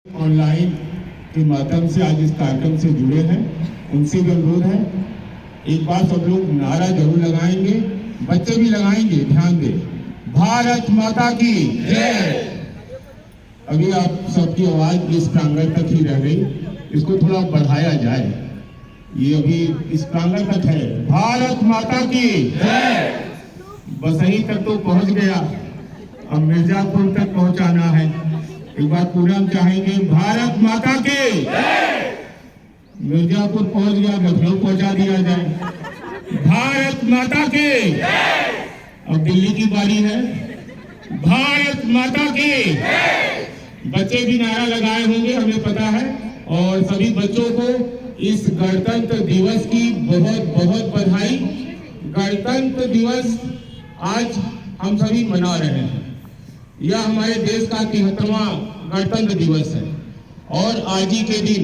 Online के माध्यम से आज इस कार्यक्रम से जुड़े हैं, उनसे भी अनुरोध है एक बार सब लोग नारा जरूर लगाएंगे, बच्चे भी लगाएंगे, ध्यान दें, भारत माता की जय। अभी आप सबकी आवाज इस प्रांगण तक ही रह गई, इसको थोड़ा बढ़ाया जाए। ये अभी इस प्रांगण तक है, भारत माता की जय। बस यहीं तक तो पहुंच गया, अब मिर्जापुर तक पहुंचाना है। एक बार पूरा हम चाहेंगे, भारत माता के मिर्जापुर पहुंच गया, लखनऊ पहुंचा दिया जाए, भारत माता के। अब दिल्ली की बारी है, भारत माता के। बच्चे भी नारा लगाए होंगे, हमें पता है, और सभी बच्चों को इस गणतंत्र दिवस की बहुत बहुत बधाई। गणतंत्र दिवस आज हम सभी मना रहे हैं। यह हमारे देश का 73वां गणतंत्र दिवस है और आज ही के दिन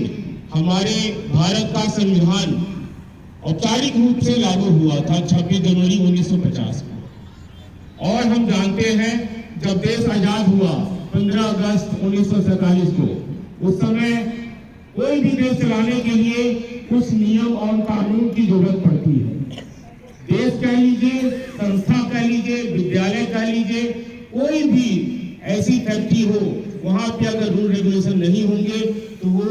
हमारे भारत का संविधान औपचारिक रूप से लागू हुआ था 26 जनवरी 1950 को। और हम जानते हैं जब देश आजाद हुआ 15 अगस्त 1947 को, उस समय कोई भी देश चलाने के लिए कुछ नियम और कानून की जरूरत पड़ती है। देश कह लीजिए, संस्था कह लीजिए, विद्यालय कह लीजिए, कोई भी ऐसी फैक्ट्री हो, वहां पे अगर रूल रेगुलेशन नहीं होंगे तो वो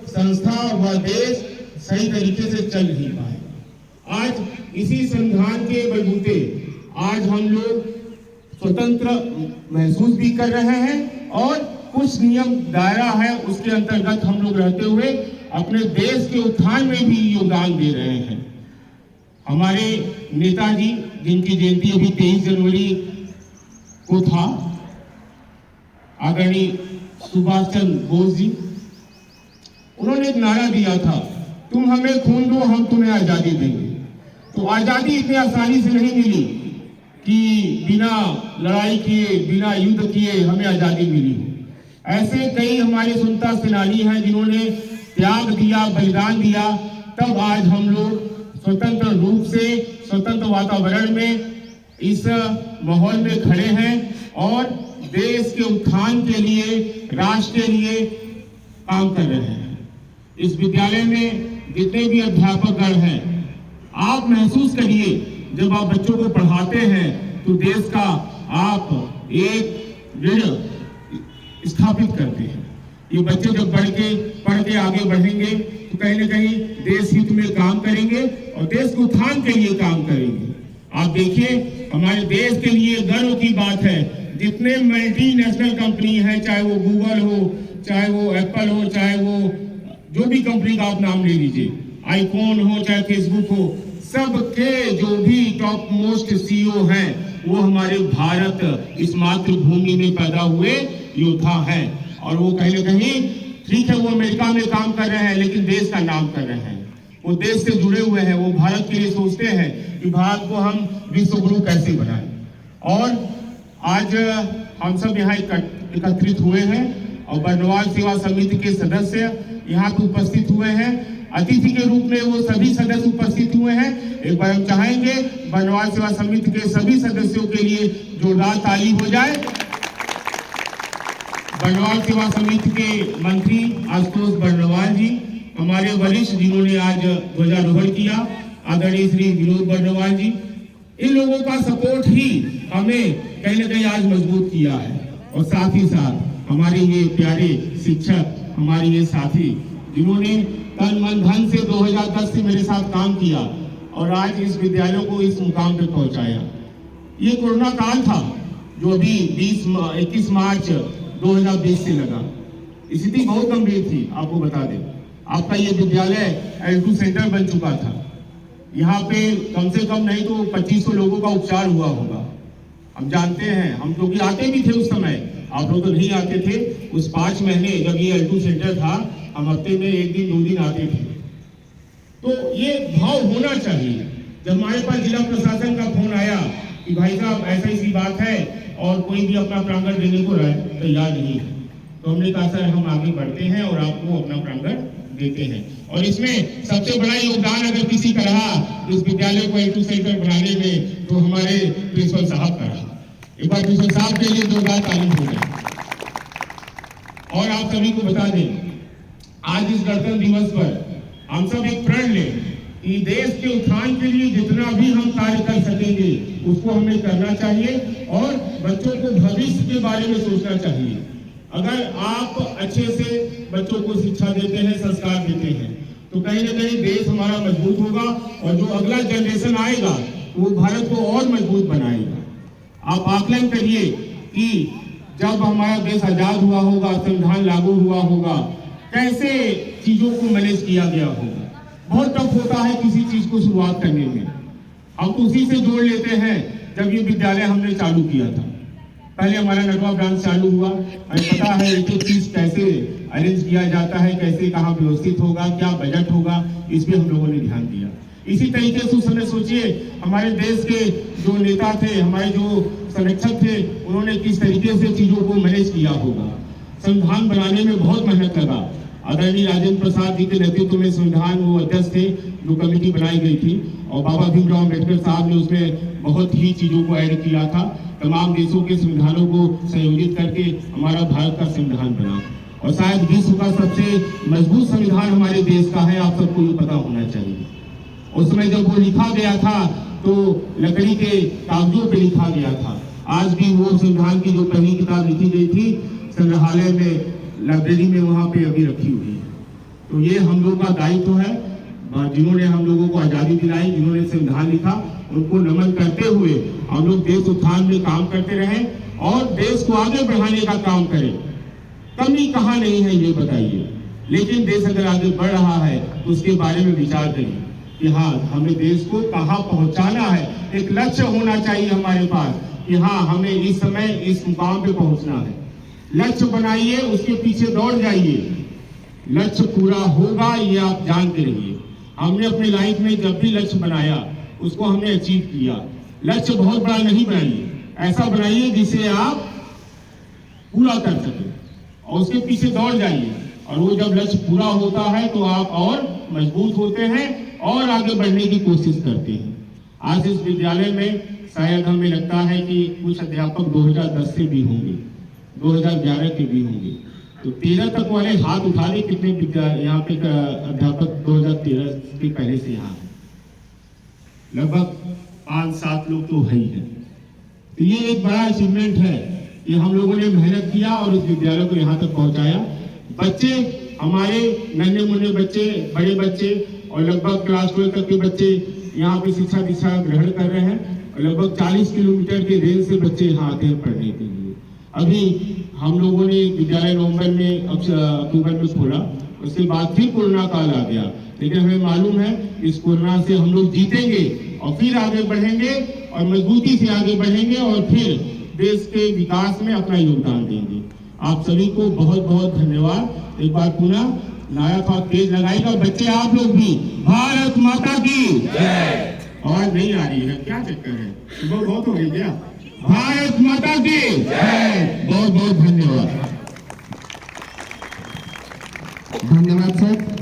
संस्था व देश सही तरीके से चल नहीं पाएगा। आज इसी संविधान के बलबूते आज हम लोग स्वतंत्र महसूस भी कर रहे हैं और कुछ नियम दायरा है उसके अंतर्गत हम लोग रहते हुए अपने देश के उत्थान में भी योगदान दे रहे हैं। हमारे नेताजी जिनकी जयंती अभी 23 जनवरी को था, आदरणीय सुभाष चंद्र बोस जी, उन्होंने एक नारा दिया था, तुम हमें खून दो, हम तुम्हें आजादी देंगे। तो आजादी इतनी आसानी से नहीं मिली कि बिना लड़ाई किए, बिना युद्ध किए हमें आजादी मिली। ऐसे कई हमारे स्वतंत्रता सेनानी हैं जिन्होंने त्याग दिया, बलिदान दिया, तब आज हम लोग स्वतंत्र रूप से स्वतंत्र वातावरण में इस माहौल में खड़े हैं और देश के उत्थान के लिए, राष्ट्र के लिए काम कर रहे हैं। इस विद्यालय में जितने भी अध्यापकगण हैं, आप महसूस करिए जब आप बच्चों को पढ़ाते हैं तो देश का आप एक ऋण स्थापित करते हैं। ये बच्चे जब पढ़ के आगे बढ़ेंगे तो कहीं न कहीं देश हित में काम करेंगे और देश के उत्थान के लिए काम करेंगे। आप देखिए, हमारे देश के लिए गर्व की बात है, जितने मल्टीनेशनल कंपनी है, चाहे वो गूगल हो, चाहे वो एप्पल हो, चाहे वो जो भी कंपनी का आप नाम ले लीजिए, आईफोन हो चाहे फेसबुक हो, सबके जो भी टॉप मोस्ट सीईओ हैं वो हमारे भारत इस मातृभूमि में पैदा हुए योद्धा हैं। और वो कहीं न कहीं, ठीक है, वो अमेरिका में काम कर रहे हैं लेकिन देश का नाम कर रहे हैं, वो देश से जुड़े हुए हैं, वो भारत के लिए सोचते हैं कि भारत को हम विश्व गुरु कैसे बनाएं। और आज हम सब यहाँ एकत्रित हुए हैं और बर्नवाल सेवा समिति के सदस्य यहाँ पे उपस्थित हुए हैं। अतिथि के रूप में वो सभी सदस्य उपस्थित हुए हैं। एक बार हम चाहेंगे बर्नवाल सेवा समिति के सभी सदस्यों के लिए जोरदार ताली हो जाए। बर्नवाल सेवा समिति के मंत्री आशुतोष बर्नवाल जी, हमारे वरिष्ठ जिन्होंने आज ध्वजारोहण किया, आदरणीय श्री विनोद बर्नवाल जी, इन लोगों का सपोर्ट ही हमें कहीं न कहीं आज मजबूत किया है। और साथ ही साथ हमारे ये प्यारे शिक्षक, हमारे ये साथी जिन्होंने तन मन धन से 2010 से मेरे साथ काम किया और आज इस विद्यालय को इस मुकाम पे पहुंचाया। ये कोरोना काल था जो अभी 21 मार्च 2020 से लगा। स्थिति बहुत गंभीर थी, आपको बता दें। आपका ये विद्यालय L2 सेंटर बन चुका था। यहाँ पे कम से कम नहीं तो 2500 लोगों का उपचार हुआ होगा। हम जानते हैं, हम लोग भी आते भी थे उस समय, आप लोग तो नहीं आते थे। उस 5 महीने जब ये L2 सेंटर था, हम हफ्ते में 1 दिन 2 दिन आते थे। तो ये भाव होना चाहिए। जब हमारे पास जिला प्रशासन का फोन आया कि भाई साहब ऐसा ऐसी बात है और कोई भी अपना प्रांगण देने को तैयार नहीं है, तो हमने कहा सर हम आगे बढ़ते हैं और आपको अपना प्रांगण देते हैं। और इसमें सबसे बड़ा योगदान अगर किसी का रहा इस विद्यालय को L2 सेंटर बनाने में तो हमारे प्रिंसिपल साहब का रहा। एक बार प्रिंसिपल साहब के लिए जोरदार तारीफ हो जाए। और आप सभी को बता दें, आज इस गणतंत्र दिवस पर हम सब एक प्रण लें कि देश के उत्थान के लिए जितना भी हम कार्य कर सकेंगे उसको हमें करना चाहिए और बच्चों को भविष्य के बारे में सोचना चाहिए। अगर आप अच्छे से बच्चों को शिक्षा देते हैं, संस्कार देते हैं, तो कहीं ना कहीं देश हमारा मजबूत होगा और जो अगला जनरेशन आएगा वो भारत को और मजबूत बनाएगा। आप आकलन करिए कि जब हमारा देश आजाद हुआ होगा, संविधान लागू हुआ होगा, कैसे चीजों को मैनेज किया गया होगा। बहुत टफ होता है किसी चीज को शुरुआत करने में। हम तो उसी से जोड़ लेते हैं जब ये विद्यालय हमने चालू किया था। पहले हमारा नटवा ब्रांच चालू हुआ, हमें पता है एक एक चीज कैसे अरेंज किया जाता है, कैसे कहाँ व्यवस्थित होगा, क्या बजट होगा, इस पे हम लोगों ने ध्यान दिया। इसी तरीके से उस समय सोचिए हमारे देश के जो नेता थे, हमारे जो संरक्षक थे, उन्होंने किस तरीके से चीजों को मैनेज किया होगा। संविधान बनाने में बहुत मेहनत लगा। आदरणीय राजेंद्र प्रसाद जी के नेतृत्व में संविधान वो अध्यक्ष थे, जो कमेटी बनाई गई थी, और बाबा भीमराव अम्बेडकर साहब ने उसमें बहुत ही चीजों को ऐड किया था। तमाम देशों के संविधानों को संयोजित करके हमारा भारत का संविधान बना, और शायद विश्व का सबसे मजबूत संविधान हमारे देश का है। आप सबको ये पता होना चाहिए। उस समय जब वो लिखा गया था तो लकड़ी के कागजों पे लिखा गया था। आज भी वो संविधान की जो पहली किताब लिखी गई थी संग्रहालय में, लाइब्रेरी में वहाँ पे अभी रखी हुई है। तो ये हम लोग का दायित्व है, जिन्होंने हम लोगों को आजादी दिलाई, जिन्होंने संविधान लिखा, उनको नमन करते हुए हम लोग देश उत्थान में काम करते रहें और देश को आगे बढ़ाने का काम करें। कमी कहाँ नहीं है ये बताइए, लेकिन देश अगर आगे बढ़ रहा है तो उसके बारे में विचार करिए कि हाँ, हमें देश को कहाँ पहुंचाना है। एक लक्ष्य होना चाहिए हमारे पास कि हाँ, हमें इस समय इस मुकाम पे पहुंचना है। लक्ष्य बनाइए, उसके पीछे दौड़ जाइए, लक्ष्य पूरा होगा ये आप जानते रहिए। हमने अपनी लाइफ में जब भी लक्ष्य बनाया उसको हमने अचीव किया। लक्ष्य बहुत बड़ा नहीं बनाइए, ऐसा बनाइए जिसे आप पूरा कर सके और उसके पीछे दौड़ जाइए, और वो जब लक्ष्य पूरा होता है तो आप और मजबूत होते हैं और आगे बढ़ने की कोशिश करते हैं। आज इस विद्यालय में शायद हमें लगता है कि कुछ अध्यापक 2010 से भी होंगे, 2011 के भी होंगे। तो 13 तक वाले हाथ उठा ले, कितने यहाँ पे अध्यापक 2013 के पहले से यहाँ है। लगभग 5-7 लोग तो है ही है। तो ये एक बड़ा अचीवमेंट है कि हम लोगों ने मेहनत किया और इस विद्यालय को यहाँ तक पहुँचाया। बच्चे हमारे नन्हे मुन्ने बच्चे, बड़े बच्चे और लगभग क्लास 12 तक के बच्चे यहाँ पे शिक्षा दीक्षा ग्रहण कर रहे हैं, और लगभग 40 किलोमीटर के रेंज से बच्चे यहाँ आते हैं पढ़ने के लिए। अभी हम लोगों ने विद्यालय नवंबर में, अक्टूबर में खोला, उसके बाद फिर कोरोना काल आ गया, लेकिन हमें मालूम है इस कोरोना से हम लोग जीतेंगे और फिर आगे बढ़ेंगे और मजबूती से आगे बढ़ेंगे और फिर देश के विकास में अपना योगदान देंगे। आप सभी को बहुत बहुत धन्यवाद। एक बार पुनः नायक और तेज लगाएगा। बच्चे आप लोग भी भारत माता की जय। आवाज नहीं आ रही है, क्या चक्कर है? सुबह बहुत हो गई क्या? भारत माता की जय। बहुत बहुत धन्यवाद। धन्यवाद सर।